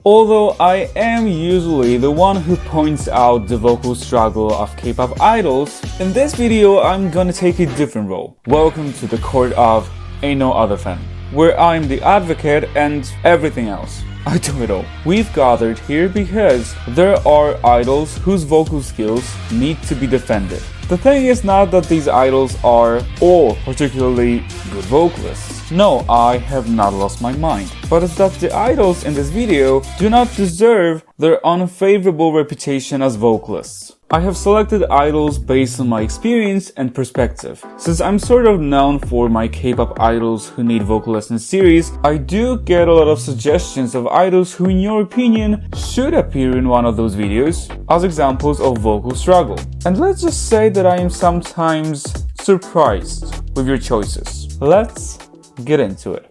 Although I am usually the one who points out the vocal struggle of K-pop idols, in this video I'm gonna take a different role. Welcome to the court of Ain't No Other Fan, where I'm the advocate and everything else. I do it all. We've gathered here because there are idols whose vocal skills need to be defended. The thing is not that these idols are all particularly good vocalists. No, I have not lost my mind. But it's that the idols in this video do not deserve their unfavorable reputation as vocalists. I have selected idols based on my experience and perspective. Since I'm sort of known for my K-pop idols who need vocal lesson series, I do get a lot of suggestions of idols who in your opinion should appear in one of those videos as examples of vocal struggle. And let's just say that I am sometimes surprised with your choices. Let's get into it.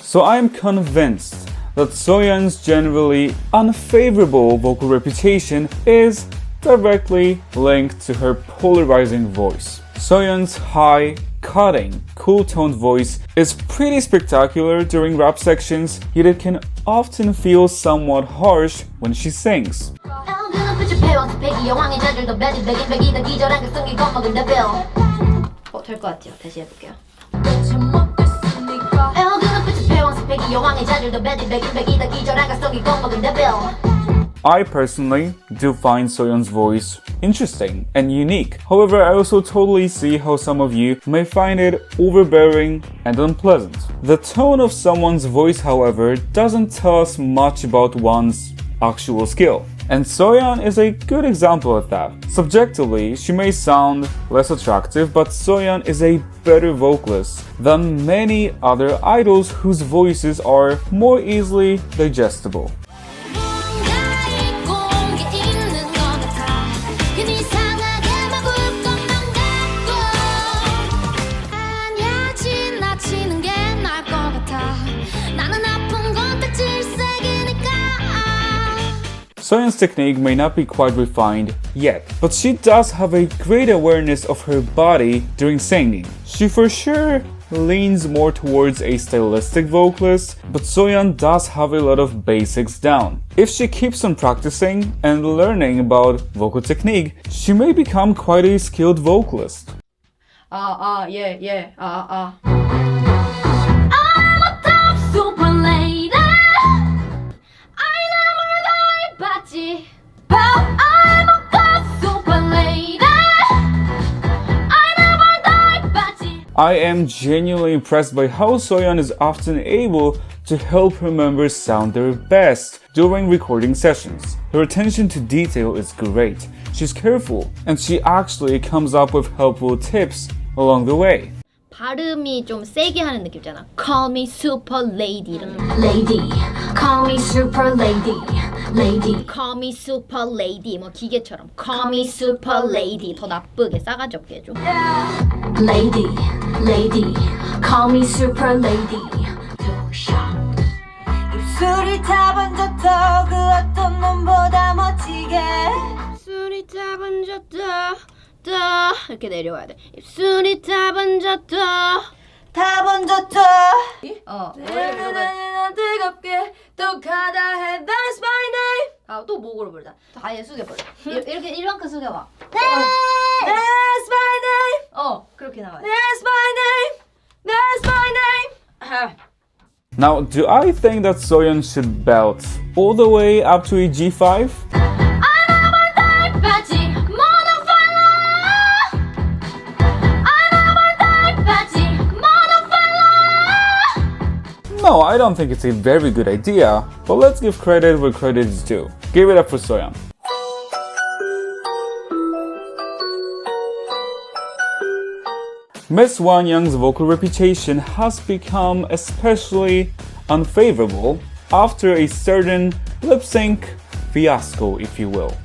So I am convinced that Soyeon's generally unfavorable vocal reputation is directly linked to her polarizing voice. Soyeon's high, cutting, cool-toned voice is pretty spectacular during rap sections, yet it can often feel somewhat harsh when she sings. 될 것 같아요. 다시 해볼게요. I personally do find Soyeon's voice interesting and unique. However, I also totally see how some of you may find it overbearing and unpleasant. The tone of someone's voice, however, doesn't tell us much about one's actual skill. And Soyeon is a good example of that. Subjectively, she may sound less attractive, but Soyeon is a better vocalist than many other idols whose voices are more easily digestible. Soyeon's technique may not be quite refined yet, but she does have a great awareness of her body during singing. She for sure leans more towards a stylistic vocalist, but Soyeon does have a lot of basics down. If she keeps on practicing and learning about vocal technique, she may become quite a skilled vocalist. 예. I'm a top super lady. I'm a top super lady. I never die, batty. I am genuinely impressed by how Soyeon is often able to help her members sound their best during recording sessions. Her attention to detail is great. She's careful, and she actually comes up with helpful tips along the way. 발음이 좀 세게 하는 느낌이잖아. Call me super lady 이런 느낌. Lady, call me super lady. Lady, Call me super lady 뭐 기계처럼. Call me super lady 더 나쁘게 싸가지 없게 해줘. lady, lady, call me super lady. 입술이 다 번졌다 그 어떤 놈보다 멋지게. 입술이 다 번졌다 다 이렇게 내려와야 돼. 입술이 다 번졌다 다 번졌다. 난 뜨겁게 또 가다 해. That's my name. 또 목으로 부르자. 아예 숙여버려. 이렇게 이만큼 숙여봐. That's my name. 그렇게 나와요. That's my name. That's my name. Now, do I think that Soyeon should belt all the way up to a G5? No, I don't think it's a very good idea, but let's give credit where credit is due. Give it up for Soyeon. Miss Wonyoung's vocal reputation has become especially unfavorable after a certain lip sync fiasco, if you will.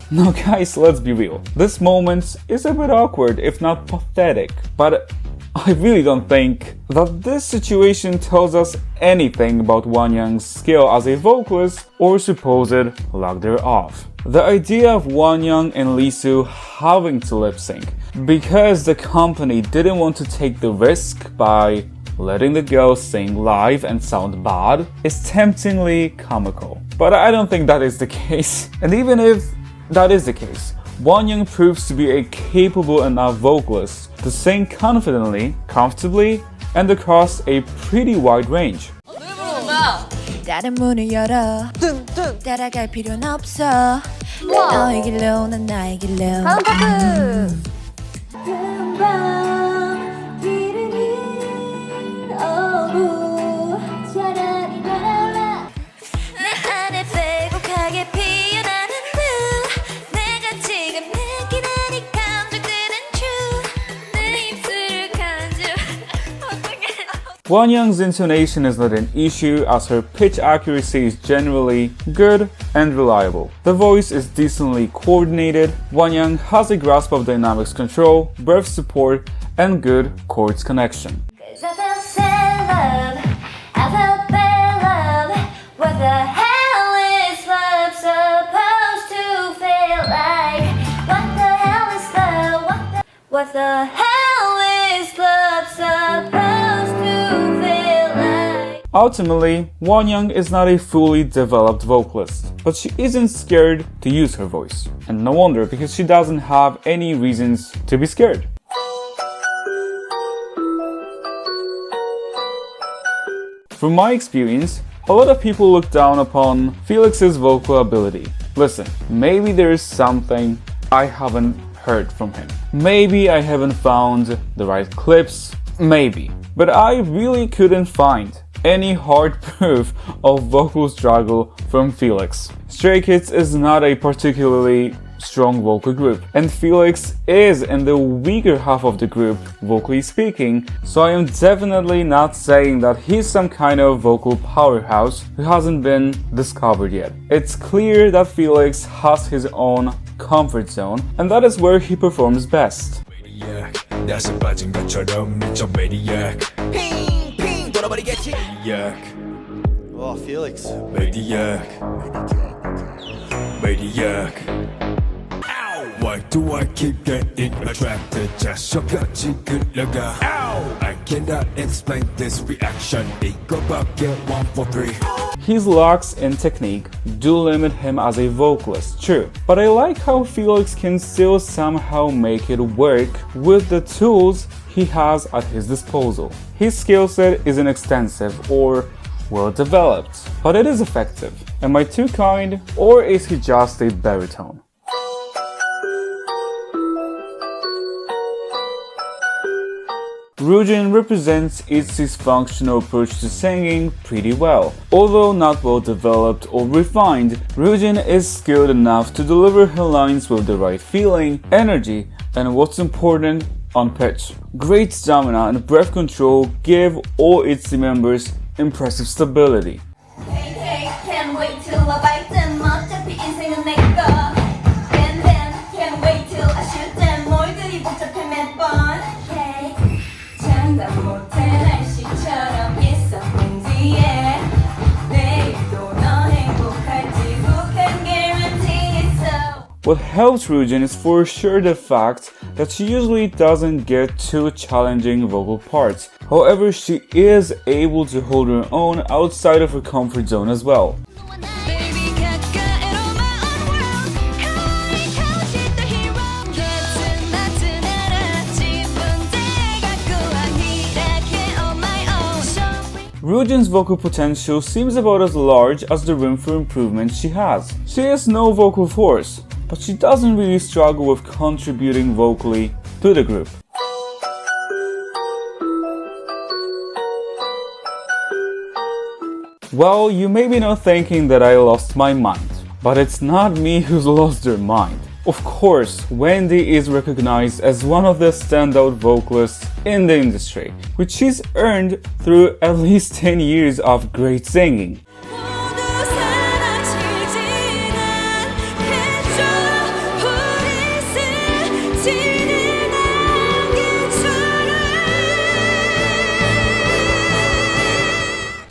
Now guys, let's be real. This moment is a bit awkward, if not pathetic, but I really don't think that this situation tells us anything about Wonyoung's skill as a vocalist or supposed lack thereof. The idea of Wonyoung and Jisoo having to lip sync because the company didn't want to take the risk by letting the girls sing live and sound bad is temptingly comical. But I don't think that is the case. And even if that is the case, Wonyoung proves to be a capable enough vocalist to sing confidently, comfortably, and across a pretty wide range. 다른 문을 열어 따라갈 필요는 없어 너의 길로 난 나의 길로 다음 파트. 금방 길을 잃어도 차라리 날아라 내 안에 빼곡하게 피어나는 blue 내가 지금 느끼는 이 감정들은 true 내 입술을 간주 어떡해 Wonyoung's intonation is not an issue as her pitch accuracy is generally good and reliable. The voice is decently coordinated. Wonyoung has a grasp of dynamics control, breath support, and good chords connection. Cause I felt sad love, I felt bad love. What the hell is love supposed to feel like? What the hell is love? What the hell is love supposed to feel like? Ultimately, Wonyoung is not a fully developed vocalist, but she isn't scared to use her voice. And no wonder, because she doesn't have any reasons to be scared. From my experience, a lot of people look down upon Felix's vocal ability. Listen, maybe there is something I haven't heard from him. Maybe I haven't found the right clips, maybe. But I really couldn't find any hard proof of vocal struggle from Felix. Stray Kids is not a particularly strong vocal group, and Felix is in the weaker half of the group, vocally speaking, so I am definitely not saying that he's some kind of vocal powerhouse who hasn't been discovered yet. It's clear that Felix has his own comfort zone, and that is where he performs best. 나서 빠진 것처럼 미쳐 maniac 핑핑 돌아버리겠지 maniac 와, Felix. maniac maniac Why do I keep getting attracted? 자석같이 끌려가 I cannot explain this reaction 이거밖에 1, 4, 3 His lacks in technique do limit him as a vocalist, true, but I like how Felix can still somehow make it work with the tools he has at his disposal. His skill set isn't extensive or well developed, but it is effective. Am I too kind, or is he just a baritone? Ryujin represents itzy's functional approach to singing pretty well. Although not well developed or refined, Ryujin is skilled enough to deliver her lines with the right feeling, energy, and what's important, on pitch. Great stamina and breath control give all itzy members impressive stability. Hey, can't wait till I bite them 어차피 인생은 내 거 can't wait till I shoot them 몰들이 복잡해 몇 번 장담 못해 날씨처럼 있었는 뒤에 내일도 너 행복할지 Who can guarantee it so What helps Ryujin is for sure the fact that she usually doesn't get too challenging vocal parts. However, she is able to hold her own outside of her comfort zone as well. Baby 가까이로 my own world 가만히 가고 싶다 hero 같은 나라 지분대 갖고 아니라게 on my own Ryujin's vocal potential seems about as large as the room for improvement she has. She has no vocal force, but she doesn't really struggle with contributing vocally to the group. Well, you may be not thinking that I lost my mind, but it's not me who's lost their mind. Of course, Wendy is recognized as one of the standout vocalists in the industry, which she's earned through at least 10 years of great singing. 모두 사라지진 않겠죠 우리 스치는 안개처럼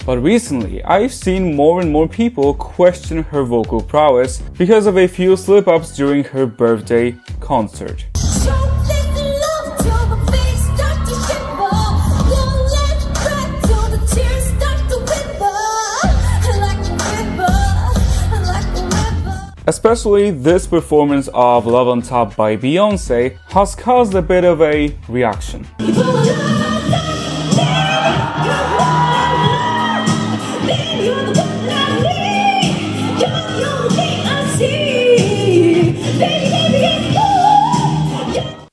But recently, I've seen more and more people question her vocal prowess because of a few slip-ups during her birthday concert. Especially this performance of Love on Top by Beyonce has caused a bit of a reaction.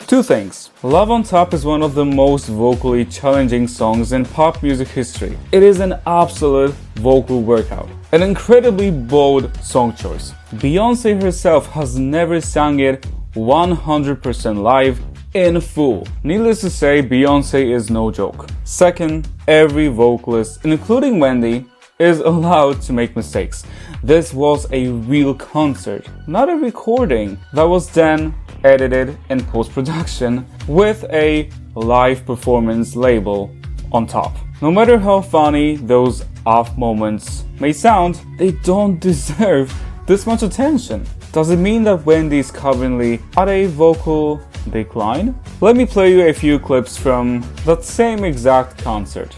Two things. Love on Top is one of the most vocally challenging songs in pop music history. It is an absolute vocal workout. An incredibly bold song choice. Beyoncé herself has never sang it 100% live in full. Needless to say, Beyoncé is no joke. Second, every vocalist, including Wendy, is allowed to make mistakes. This was a real concert, not a recording that was then edited in post-production with a live performance label on top. No matter how funny those off moments may sound, they don't deserve this much attention. Does it mean that Wendy is currently at a vocal decline? Let me play you a few clips from that same exact concert.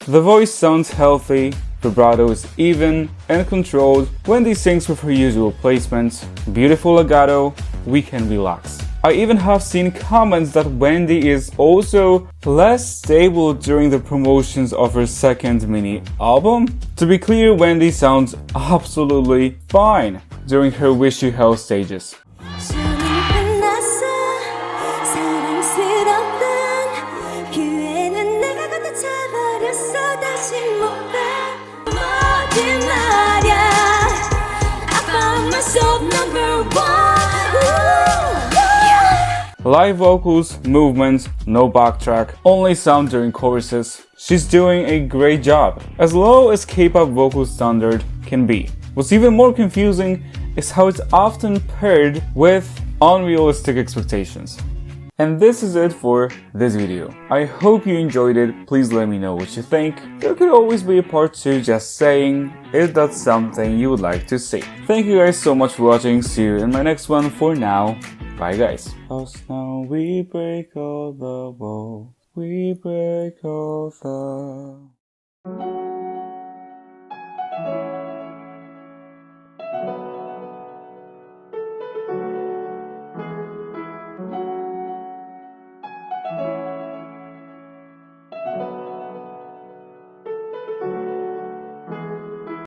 The voice sounds healthy, vibrato is even and controlled. Wendy sings with her usual placements. Beautiful legato, we can relax. I even have seen comments that Wendy is also less stable during the promotions of her second mini album. To be clear, Wendy sounds absolutely fine during her Wish You Health stages. Live vocals, movements, no backtrack, only sound during choruses. She's doing a great job, as low as K-pop vocal standard can be. What's even more confusing is how it's often paired with unrealistic expectations. And this is it for this video. I hope you enjoyed it. Please let me know what you think. There could always be a part 2, just saying if that's something you would like to see. Thank you guys so much for watching. See you in my next one. For now, bye guys. 'Cause now we break all the walls. We break all the